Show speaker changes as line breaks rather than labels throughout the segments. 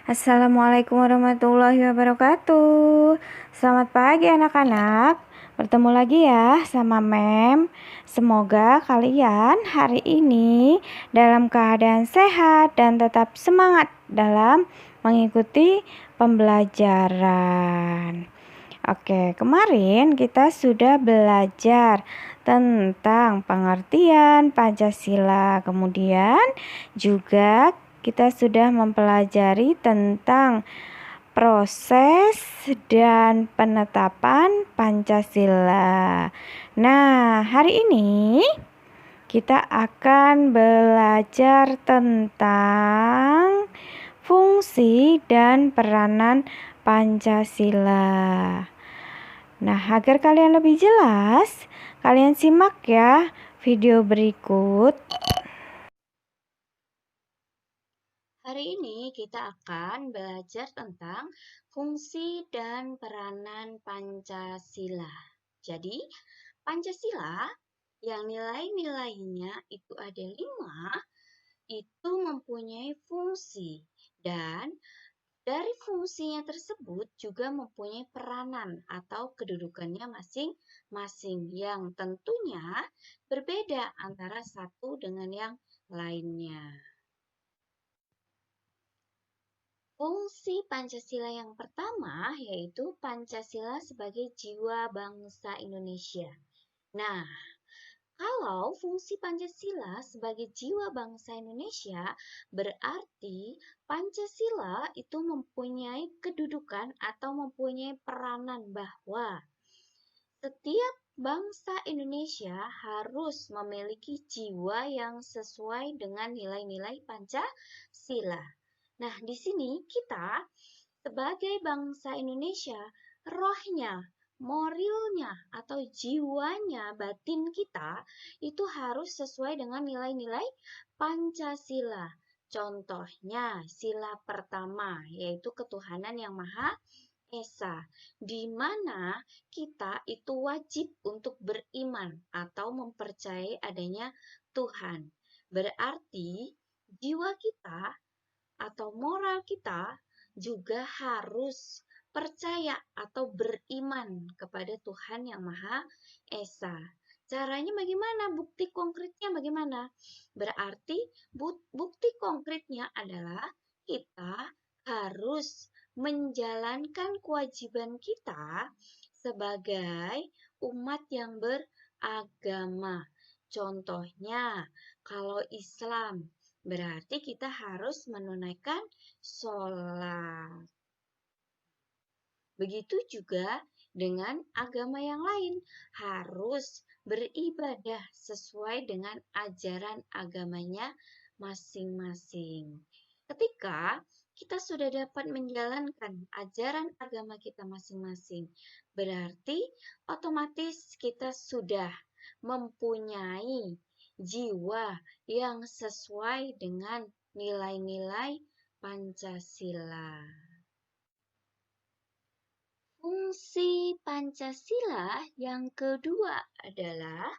Assalamualaikum warahmatullahi wabarakatuh. Selamat pagi anak-anak. Bertemu lagi ya sama Mem. Semoga kalian hari ini dalam keadaan sehat dan tetap semangat dalam mengikuti pembelajaran. Oke, kemarin kita sudah belajar tentang pengertian Pancasila. Kemudian juga kita sudah mempelajari tentang proses dan penetapan Pancasila. Nah, hari ini kita akan belajar tentang fungsi dan peranan Pancasila. Nah, agar kalian lebih jelas, kalian simak ya video berikut.
Hari ini kita akan belajar tentang fungsi dan peranan Pancasila. Jadi, Pancasila yang nilai-nilainya itu ada 5, itu mempunyai fungsi. Dan dari fungsinya tersebut juga mempunyai peranan atau kedudukannya masing-masing yang tentunya berbeda antara satu dengan yang lainnya. Fungsi Pancasila yang pertama yaitu Pancasila sebagai jiwa bangsa Indonesia. Nah, kalau fungsi Pancasila sebagai jiwa bangsa Indonesia berarti Pancasila itu mempunyai kedudukan atau mempunyai peranan bahwa setiap bangsa Indonesia harus memiliki jiwa yang sesuai dengan nilai-nilai Pancasila. Nah, di sini kita sebagai bangsa Indonesia, rohnya, moralnya, atau jiwanya, batin kita itu harus sesuai dengan nilai-nilai Pancasila. Contohnya, sila pertama yaitu ketuhanan yang Maha Esa, di mana kita itu wajib untuk beriman atau mempercayai adanya Tuhan. Berarti jiwa kita atau moral kita juga harus percaya atau beriman kepada Tuhan yang Maha Esa. Caranya bagaimana? Bukti konkretnya bagaimana? Berarti bukti konkretnya adalah kita harus menjalankan kewajiban kita sebagai umat yang beragama. Contohnya, kalau Islam berarti kita harus menunaikan sholat. Begitu juga dengan agama yang lain, harus beribadah sesuai dengan ajaran agamanya masing-masing. Ketika kita sudah dapat menjalankan ajaran agama kita masing-masing, berarti otomatis kita sudah mempunyai jiwa yang sesuai dengan nilai-nilai Pancasila. Fungsi Pancasila yang kedua adalah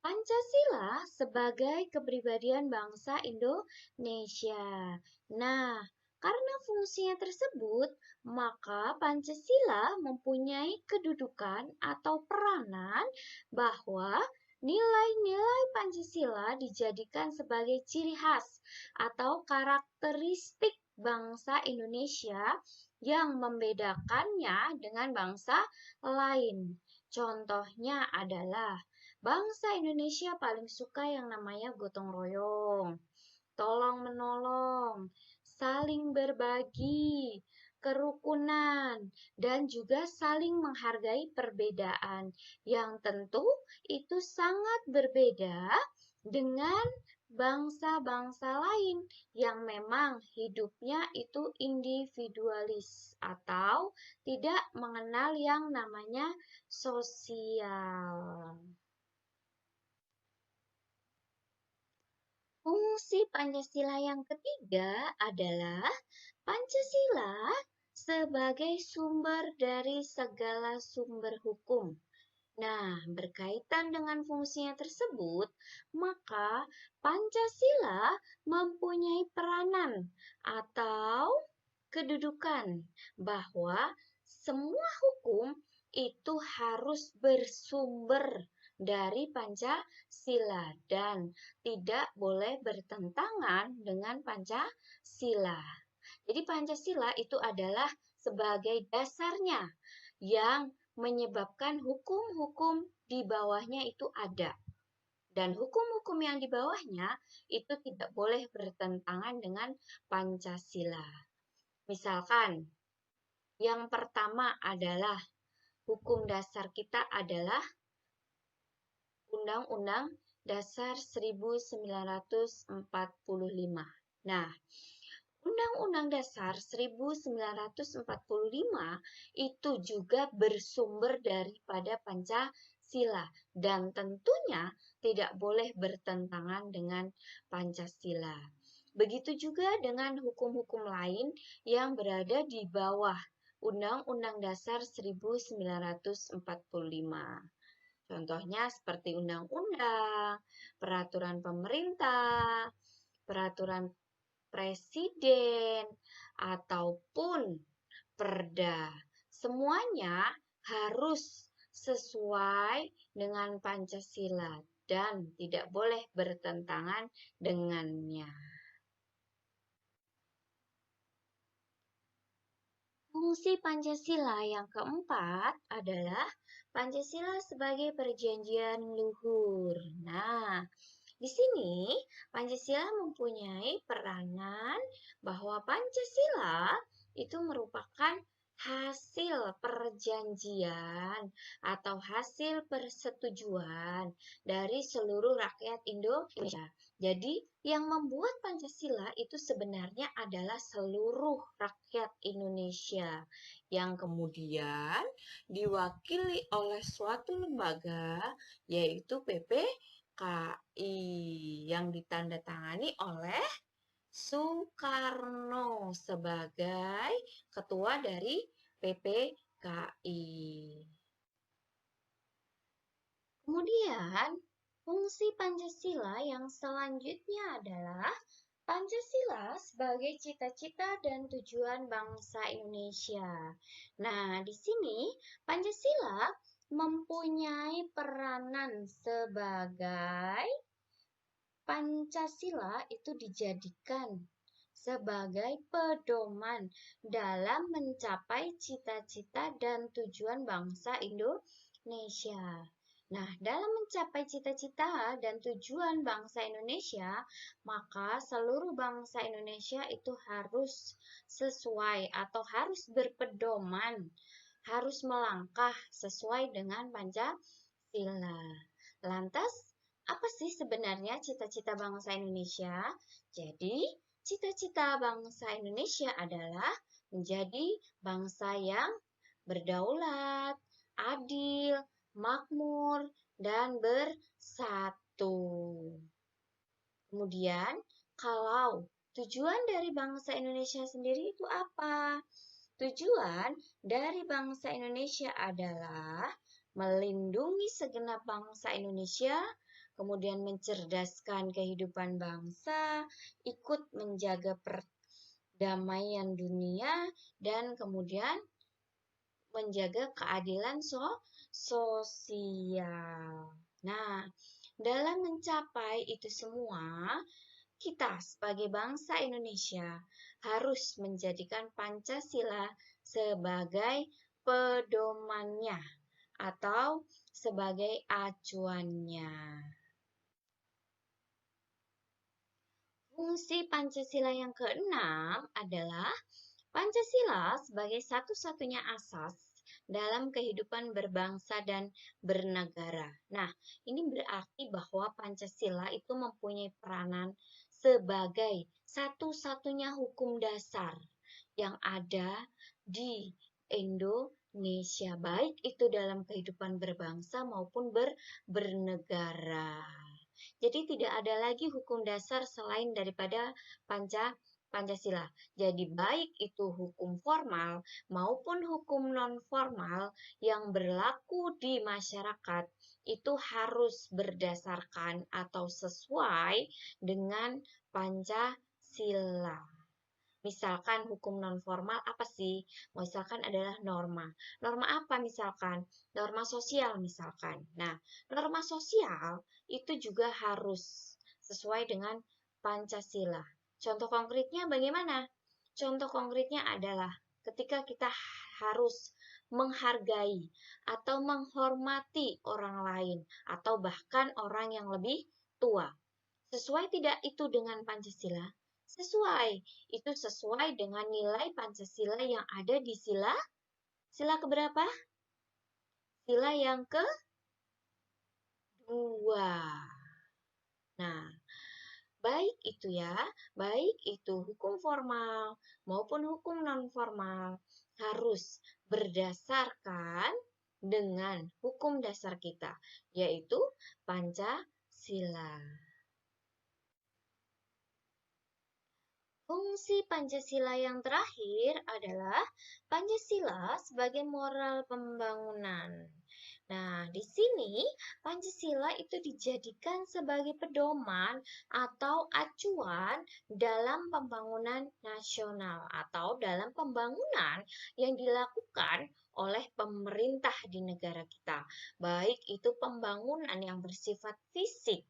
Pancasila sebagai kepribadian bangsa Indonesia. Nah, karena fungsinya tersebut, maka Pancasila mempunyai kedudukan atau peranan bahwa nilai-nilai Pancasila dijadikan sebagai ciri khas atau karakteristik bangsa Indonesia yang membedakannya dengan bangsa lain. Contohnya adalah bangsa Indonesia paling suka yang namanya gotong royong, tolong menolong, saling berbagi, kerukunan, dan juga saling menghargai perbedaan yang tentu itu sangat berbeda dengan bangsa-bangsa lain yang memang hidupnya itu individualis atau tidak mengenal yang namanya sosial. Fungsi Pancasila yang ketiga adalah Pancasila sebagai sumber dari segala sumber hukum. Nah, berkaitan dengan fungsinya tersebut, maka Pancasila mempunyai peranan atau kedudukan bahwa semua hukum itu harus bersumber dari Pancasila dan tidak boleh bertentangan dengan Pancasila. Jadi Pancasila itu adalah sebagai dasarnya yang menyebabkan hukum-hukum di bawahnya itu ada. Dan hukum-hukum yang di bawahnya itu tidak boleh bertentangan dengan Pancasila. Misalkan, yang pertama adalah hukum dasar kita adalah Undang-Undang Dasar 1945. Nah, Undang-Undang Dasar 1945 itu juga bersumber daripada Pancasila dan tentunya tidak boleh bertentangan dengan Pancasila. Begitu juga dengan hukum-hukum lain yang berada di bawah Undang-Undang Dasar 1945. Contohnya seperti undang-undang, peraturan pemerintah, peraturan presiden, ataupun perda. Semuanya harus sesuai dengan Pancasila dan tidak boleh bertentangan dengannya. Fungsi Pancasila yang keempat adalah Pancasila sebagai perjanjian luhur. Nah, di sini Pancasila mempunyai peranan bahwa Pancasila itu merupakan hasil perjanjian atau hasil persetujuan dari seluruh rakyat Indonesia. Jadi, yang membuat Pancasila itu sebenarnya adalah seluruh rakyat Indonesia yang kemudian diwakili oleh suatu lembaga yaitu PPKI yang ditandatangani oleh Soekarno sebagai ketua dari PPKI. Kemudian, fungsi Pancasila yang selanjutnya adalah Pancasila sebagai cita-cita dan tujuan bangsa Indonesia. Nah, di sini Pancasila mempunyai peranan sebagai Pancasila itu dijadikan sebagai pedoman dalam mencapai cita-cita dan tujuan bangsa Indonesia. Nah, dalam mencapai cita-cita dan tujuan bangsa Indonesia, maka seluruh bangsa Indonesia itu harus sesuai atau harus berpedoman, harus melangkah sesuai dengan Pancasila. Lantas, apa sih sebenarnya cita-cita bangsa Indonesia? Jadi, cita-cita bangsa Indonesia adalah menjadi bangsa yang berdaulat, adil, makmur, dan bersatu. Kemudian, kalau tujuan dari bangsa Indonesia sendiri itu apa? Tujuan dari bangsa Indonesia adalah melindungi segenap bangsa Indonesia, kemudian mencerdaskan kehidupan bangsa, ikut menjaga perdamaian dunia, dan kemudian menjaga keadilan sosial. Nah, dalam mencapai itu semua, kita sebagai bangsa Indonesia harus menjadikan Pancasila sebagai pedomannya atau sebagai acuannya. Fungsi Pancasila yang keenam adalah Pancasila sebagai satu-satunya asas dalam kehidupan berbangsa dan bernegara. Nah, ini berarti bahwa Pancasila itu mempunyai peranan sebagai satu-satunya hukum dasar yang ada di Indonesia, baik itu dalam kehidupan berbangsa maupun bernegara. Jadi tidak ada lagi hukum dasar selain daripada Pancasila. Jadi baik itu hukum formal maupun hukum non-formal yang berlaku di masyarakat itu harus berdasarkan atau sesuai dengan Pancasila. Misalkan hukum non-formal apa sih? Misalkan adalah norma. Norma apa misalkan? Norma sosial misalkan. Nah, norma sosial itu juga harus sesuai dengan Pancasila. Contoh konkretnya bagaimana? Contoh konkretnya adalah ketika kita harus menghargai atau menghormati orang lain atau bahkan orang yang lebih tua. Sesuai tidak itu dengan Pancasila? Sesuai. Itu sesuai dengan nilai Pancasila yang ada di sila keberapa? Sila yang kedua. Nah, baik itu ya, baik itu hukum formal maupun hukum non-formal harus berdasarkan dengan hukum dasar kita, yaitu Pancasila. Fungsi Pancasila yang terakhir adalah Pancasila sebagai moral pembangunan. Nah, di sini Pancasila itu dijadikan sebagai pedoman atau acuan dalam pembangunan nasional atau dalam pembangunan yang dilakukan oleh pemerintah di negara kita. Baik itu pembangunan yang bersifat fisik,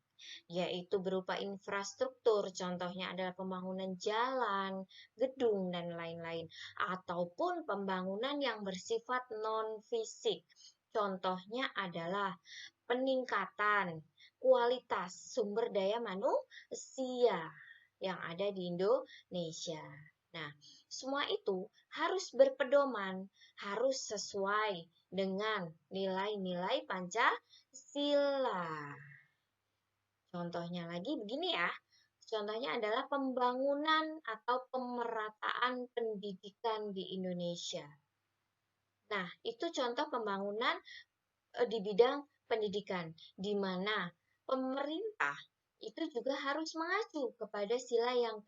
yaitu berupa infrastruktur, contohnya adalah pembangunan jalan, gedung, dan lain-lain, ataupun pembangunan yang bersifat non-fisik, contohnya adalah peningkatan kualitas sumber daya manusia yang ada di Indonesia. Nah, semua itu harus berpedoman, harus sesuai dengan nilai-nilai Pancasila. Contohnya lagi begini ya. Contohnya adalah pembangunan atau pemerataan pendidikan di Indonesia. Nah, itu contoh pembangunan di bidang pendidikan, di mana pemerintah itu juga harus mengacu kepada sila yang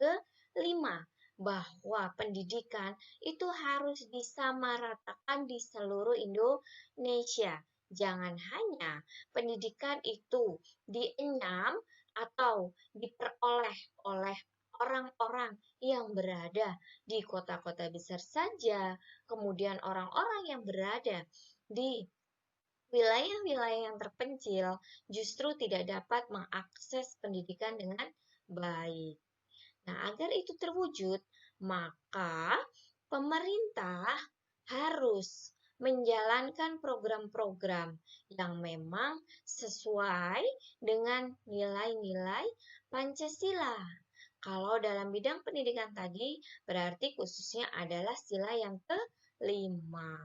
kelima, bahwa pendidikan itu harus disamaratakan di seluruh Indonesia. Jangan hanya pendidikan itu dienyam atau diperoleh oleh orang-orang yang berada di kota-kota besar saja, kemudian orang-orang yang berada di wilayah-wilayah yang terpencil justru tidak dapat mengakses pendidikan dengan baik. Nah, agar itu terwujud, maka pemerintah harus menjalankan program-program yang memang sesuai dengan nilai-nilai Pancasila. Kalau dalam bidang pendidikan tadi, berarti khususnya adalah sila yang kelima.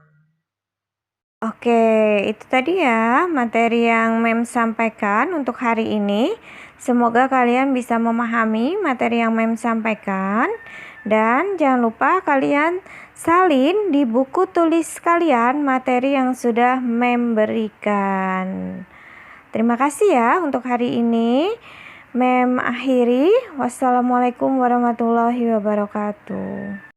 Oke, itu tadi ya materi yang Mem sampaikan untuk hari ini. Semoga kalian bisa memahami materi yang Mem sampaikan. Dan jangan lupa kalian salin di buku tulis kalian materi yang sudah Mem berikan. Terima kasih ya untuk hari ini. Mem akhiri. Wassalamualaikum warahmatullahi wabarakatuh.